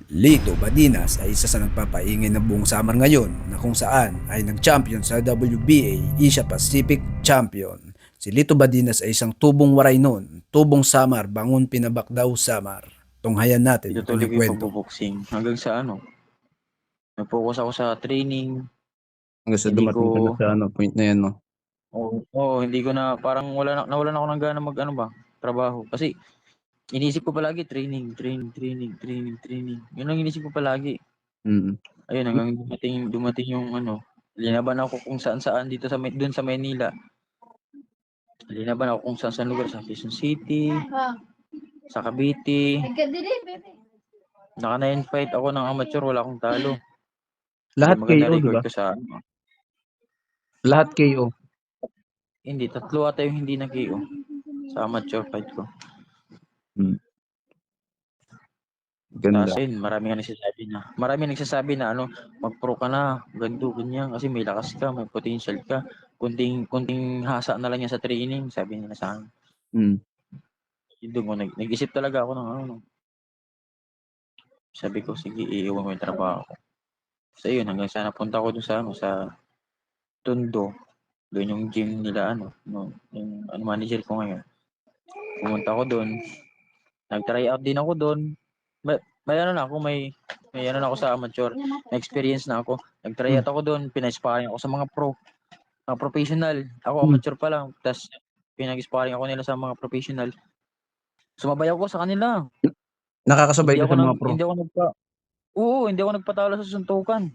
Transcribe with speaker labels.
Speaker 1: Lito Badinas ay isa sa nagpapaingay ng buong summer ngayon na kung saan ay nag-champion sa WBA Asia Pacific Champion. Si Lito Badinas ay isang tubong waray noon, tubong samar, bangon pinabak daw samar. Tunghayan natin ang
Speaker 2: Itutuloy
Speaker 1: kanyang
Speaker 2: ko yung
Speaker 1: kwento.
Speaker 2: pagbo-boxing hanggang sa nag-focus ako sa training.
Speaker 3: Hanggang sa
Speaker 2: Hindi
Speaker 3: dumating ka na
Speaker 2: ko
Speaker 3: sa point na yan, no?
Speaker 2: hindi ko na parang nawalan ako ng gana trabaho. Kasi inisip ko palagi training. Yun ang inisip ko palagi.
Speaker 3: Mm.
Speaker 2: Ayun, hanggang dumating yung linaban ako kung saan dito doon sa Manila. Linaban ako kung saan lugar, sa Quezon City, sa Cavite. Naka 9 fight ako ng amateur, wala akong talo.
Speaker 3: Lahat
Speaker 2: maganda
Speaker 3: KO, di
Speaker 2: record
Speaker 3: ba?
Speaker 2: ko sa
Speaker 3: Lahat KO.
Speaker 2: Hindi, 3 ata yung hindi na KO sa amateur fight ko.
Speaker 3: Ganda.
Speaker 2: Tapos yun, marami nagsasabi na mag-pro ka na, ganito, ganyan, kasi may lakas ka, may potential ka. Kunting hasa na lang yan sa training, sabi nila sa akin. Doon nag-isip talaga ako ng sabi ko, sige, iiwan ko yung trabaho ko. So yun, hanggang sa napunta ko doon sa Tondo, doon yung gym nila, yung manager ko ngayon. Pumunta ako doon, nag-try out din ako doon. May ako sa amateur, may experience na ako. Nag-try out ako doon, pinag-sparring ako sa mga professional. Ako amateur pa lang, tapos pinag-sparring ako nila sa mga professional. Sumabay ako sa kanila.
Speaker 3: Nakakasabay ka sa mga pro.
Speaker 2: Hindi ako nagpatalo sa suntukan.